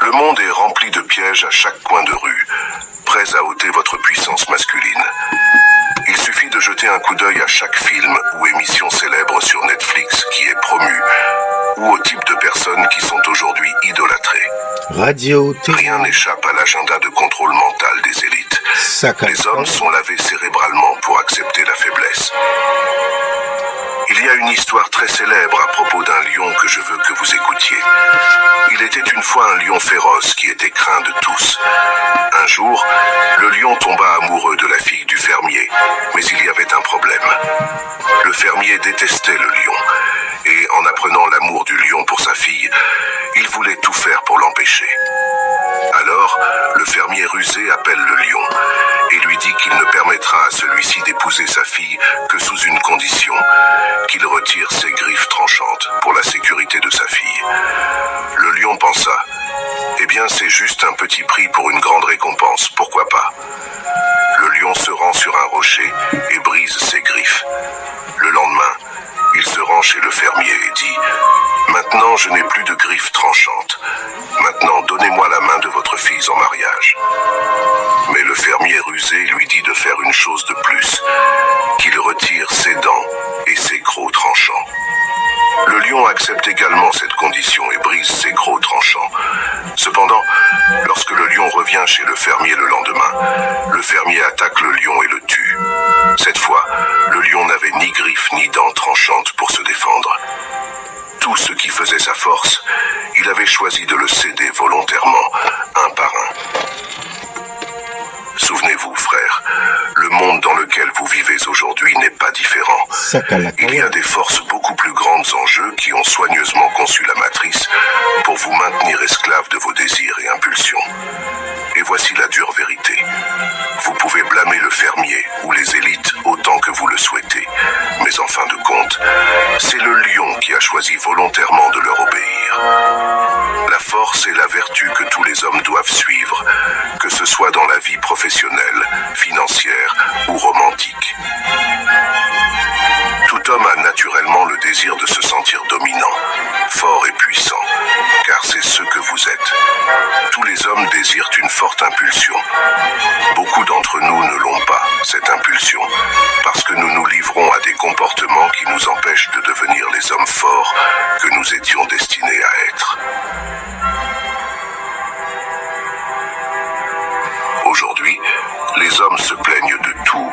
Le monde est rempli de pièges à chaque coin de rue, prêts à ôter votre puissance masculine. Il suffit de jeter un coup d'œil à chaque film ou émission célèbre sur Netflix qui est promu, ou au type de personnes qui sont aujourd'hui idolâtrées. Rien n'échappe à l'agenda de contrôle mental des élites. Les hommes sont lavés cérébralement pour accepter la faiblesse. Il y a une histoire très célèbre à propos d'un lion que je veux que vous écoutiez. Il était une fois un lion féroce qui était craint de tous. Un jour, le lion tomba amoureux de la fille du fermier, mais il y avait un problème. Le fermier détestait le lion, et en apprenant l'amour du lion pour sa fille, il voulait tout faire pour l'empêcher. Alors, le fermier rusé appelle le lion et lui dit qu'il ne permettra à celui-ci d'épouser sa fille que sous une condition, qu'il retire ses griffes tranchantes pour la sécurité de sa fille. Le lion pensa, eh bien c'est juste un petit prix pour une grande récompense, pourquoi pas? Le lion se rend sur un rocher et brise ses griffes. Le lendemain, il se rend chez le fermier et dit « Maintenant, je n'ai plus de griffes tranchantes. Maintenant, donnez-moi la main de votre fille en mariage. » Mais le fermier rusé lui dit de faire une chose de plus, qu'il retire ses dents et ses crocs tranchants. Le lion accepte également cette condition et brise ses crocs tranchants. Cependant, lorsque le lion revient chez le fermier le lendemain, le fermier attaque le lion et le tue. Cette fois, le lion n'avait ni griffes ni dents tranchantes pour se défendre. Tout ce qui faisait sa force, il avait choisi de le céder volontairement, un par un. Souvenez-vous, frère, le monde dans lequel vous vivez aujourd'hui n'est pas différent. Il y a des forces beaucoup plus grandes en jeu qui ont soigneusement conçu la matrice pour vous maintenir esclave de vos désirs et impulsions. Et voici la dure vérité. Vous pouvez blâmer le fermier ou les élites autant que vous le souhaitez, mais en fin de compte, c'est le lion qui a choisi volontairement de leur obéir. La force est la vertu que tous les hommes doivent suivre, que ce soit dans la vie professionnelle, financière ou romantique. Tout homme a naturellement le désir de se sentir dominant, fort et puissant, car c'est ce que vous êtes. Tous les hommes désirent une forte impulsion. Beaucoup d'entre nous ne l'ont pas, cette impulsion, parce que nous nous livrons à des comportements qui nous empêchent de devenir les hommes forts que nous étions destinés à être. Aujourd'hui, les hommes se plaignent de tout,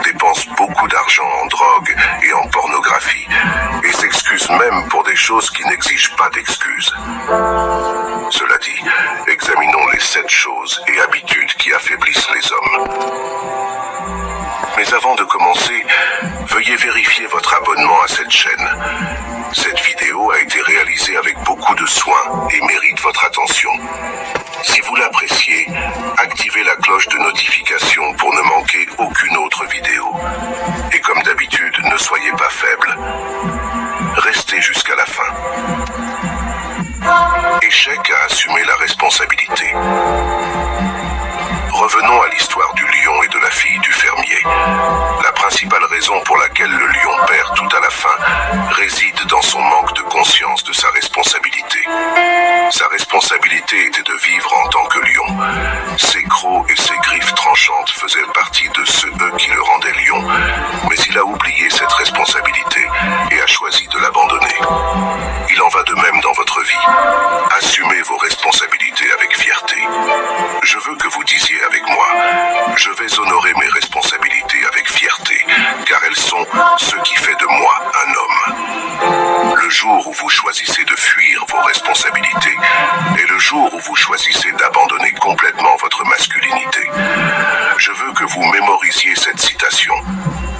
dépensent beaucoup d'argent en drogue et en pornographie, et s'excusent même pour des choses qui n'exigent pas d'excuses. Cela dit, examinons les 7 choses et habitudes qui affaiblissent les hommes. Mais avant de commencer, veuillez vérifier votre abonnement à cette chaîne. Cette vidéo a été réalisée avec beaucoup de soin et mérite votre attention. Si vous l'appréciez, activez la cloche de notification pour ne manquer aucune autre vidéo. Et comme d'habitude, ne soyez pas faible. Restez jusqu'à la fin. Échec à assumer la responsabilité. Revenons à l'histoire du lion et de la fille du fermier. La principale raison pour laquelle le lion perd tout à la fin réside dans son manque de conscience de sa responsabilité. Sa responsabilité était de vivre en tant que lion. Ses crocs et ses griffes tranchantes faisaient partie de ceux qui le rendaient lion, mais il a oublié cette responsabilité et a choisi de l'abandonner. Il en va de même dans votre vie. Assumez vos responsabilités avec fierté. Je veux que vous disiez avec moi, je vais honorer mes responsabilités avec fierté, car elles sont ce qui fait de moi un homme. Le jour où vous choisissez de fuir vos responsabilités est le jour où vous choisissez d'abandonner complètement votre masculinité. Je veux que vous mémorisiez cette citation.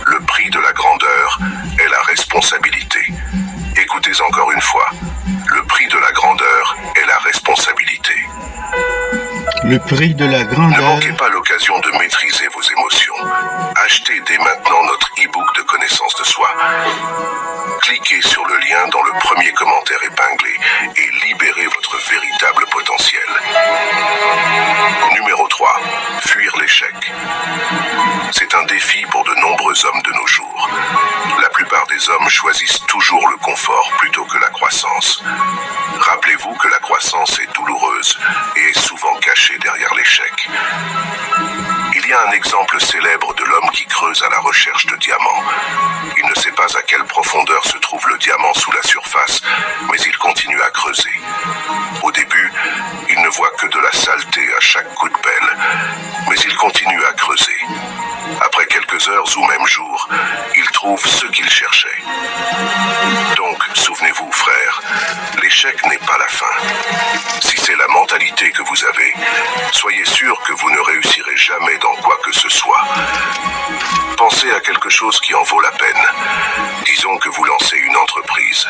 Le prix de la grandeur est la responsabilité. Écoutez encore une fois. Le prix de la grandeur est la responsabilité. Le prix de la grandeur. Ne manquez pas l'occasion de maîtriser vos émotions. Achetez dès maintenant notre e-book de connaissance de soi. Cliquez sur le lien dans le premier commentaire épinglé et libérez votre véritable potentiel. Numéro 3. Fuir l'échec. C'est un défi pour de nombreux hommes de nos jours. La plupart des hommes choisissent toujours le confort plutôt que la croissance. Rappelez-vous que la croissance est douloureuse et Au début, il ne voit que de la saleté à chaque coup de pelle, mais il continue à creuser. Après quelques heures ou même jours, il trouve ce qu'il cherchait. Donc, souvenez-vous, frère, l'échec n'est pas la fin. Si c'est la mentalité que vous avez, soyez sûr que vous ne réussirez jamais dans quoi que ce soit. Pensez à quelque chose qui en vaut la peine. Disons que vous lancez une entreprise.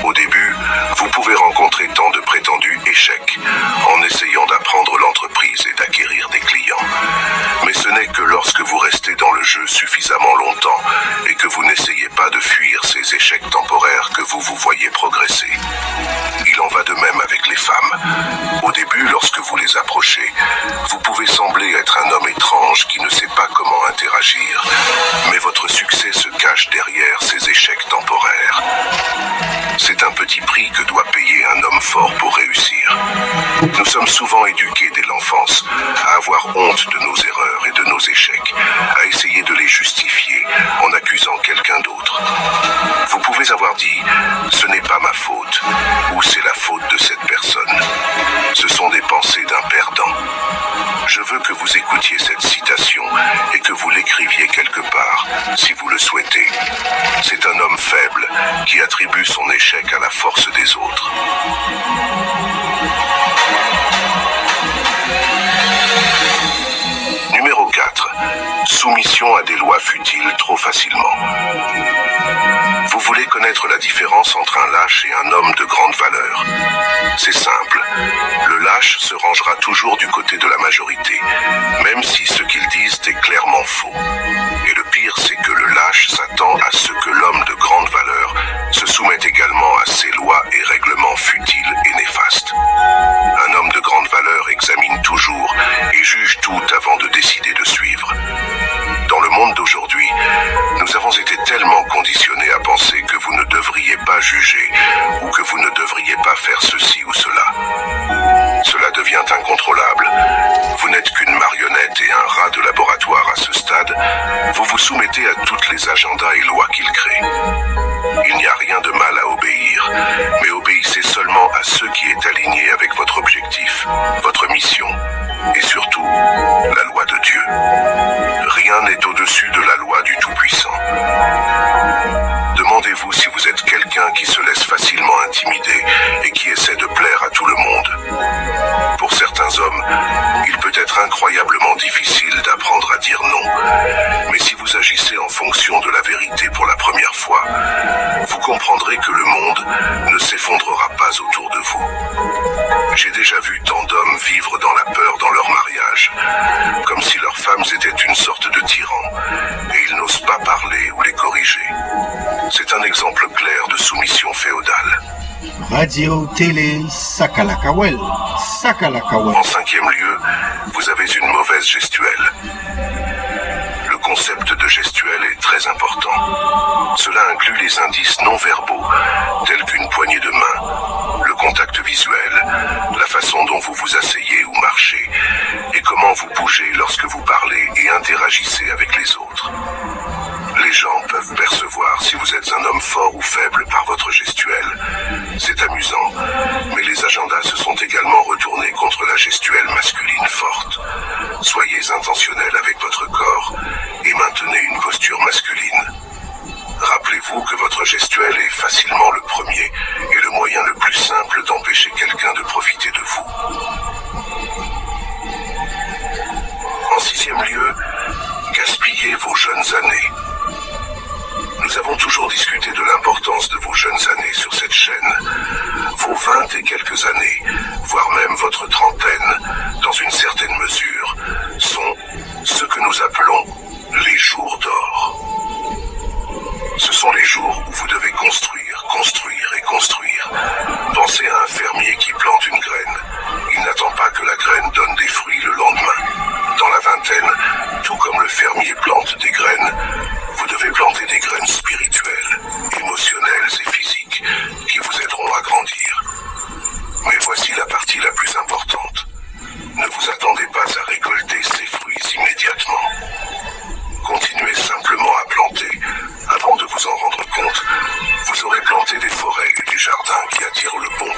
Au début, vous pouvez rencontrer tant de prétendus échecs en essayant d'apprendre l'entreprise et d'acquérir des clients. Mais ce n'est que lorsque vous restez dans le jeu suffisamment longtemps et que vous n'essayez pas de fuir ces échecs temporaires que vous vous voyez progresser. Il en va de même avec les femmes. Au début, lorsque vous les approchez, vous pouvez sembler être un homme étrange qui ne sait pas comment interagir, mais votre succès se cache derrière ces échecs temporaires. C'est un petit prix que doit payer un homme fort pour réussir. Nous sommes souvent éduqués dès l'enfance à avoir honte de nos erreurs et de nos échecs, à essayer de les justifier en accusant quelqu'un d'autre. Vous pouvez avoir dit « ce n'est pas ma faute » ou « c'est la faute de cette personne ». Ce sont des pensées d'un perdant. Je veux que vous écoutiez cette citation et que vous l'écriviez quelque part, si vous le souhaitez. C'est un homme faible qui attribue son échec à la force des autres. Numéro 4. Soumission à des lois futiles trop facilement. Vous voulez connaître la différence entre un lâche et un homme de grande valeur. C'est simple. Le lâche se rangera toujours du côté de la majorité, même si ce qu'ils disent est clairement faux. Et le pire, c'est que le lâche s'attend à ce que l'homme de grande valeur se soumette également à ces lois et règlements futiles et néfastes. Un homme de grande valeur examine toujours et juge tout avant de décider de suivre. Dans le monde d'aujourd'hui, nous avons été tellement conditionnés à penser que vous ne devriez pas juger ou que vous ne devriez pas faire ceci ou cela. Cela devient incontrôlable. Vous n'êtes qu'une marionnette et un rat de laboratoire à ce stade. Vous vous soumettez à toutes les agendas et lois qu'il crée. Il n'y a rien de mal à obéir, mais obéissez seulement à ce qui est aligné avec votre objectif, votre mission, et surtout, la loi de Dieu. Rien n'est au-dessus de la loi du Tout-Puissant. Demandez-vous si vous êtes quelqu'un qui se laisse facilement intimider et qui essaie de plaire à tout le monde. Pour certains hommes, il peut être incroyablement difficile d'apprendre à dire non. Mais si vous agissez en fonction de la vérité pour la première fois, vous comprendrez que le monde ne s'effondrera pas autour de vous. J'ai déjà vu tant d'hommes vivre dans la peur dans leur mariage, comme si leurs femmes étaient une sorte de tyrans, et ils n'osent pas parler ou les corriger. C'est un exemple clair de soumission féodale. Radio, télé, Sakalakawel. Sakalakawel. En cinquième lieu, vous avez une mauvaise gestuelle. Le concept de gestuelle est très important. Cela inclut les indices non verbaux, tels qu'une poignée de main, le contact visuel, la façon dont vous vous asseyez ou marchez, et comment vous bougez lorsque vous parlez et interagissez avec les autres. Les gens peuvent percevoir si vous êtes un homme fort ou faible par votre gestuelle. C'est amusant, mais les agendas se sont également retournés contre la gestuelle masculine forte. Soyez intentionnel avec votre corps et maintenez une posture masculine. Rappelez-vous que votre gestuelle est facilement le premier et le moyen le plus simple d'empêcher quelqu'un de profiter de vous. En sixième lieu, gaspillez vos jeunes années. Nous avons toujours discuté de l'importance de vos jeunes années sur cette chaîne. Vos 20 et quelques années, voire même votre trentaine, dans une certaine mesure, sont ce que nous appelons les jours d'or. Ce sont les jours où vous devez construire, construire et construire. Pensez à un fermier qui plante une graine. Il n'attend pas que la graine donne des fruits le lendemain. Dans la vingtaine, tout comme le fermier plante des graines, vous devez planter des graines spirituelles, émotionnelles et physiques qui vous aideront à grandir. Mais voici la partie la plus importante. Ne vous attendez pas à récolter ces fruits immédiatement. Continuez simplement à planter. Avant de vous en rendre compte, vous aurez planté des forêts et des jardins qui attirent le bon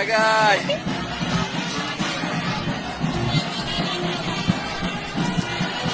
bagay.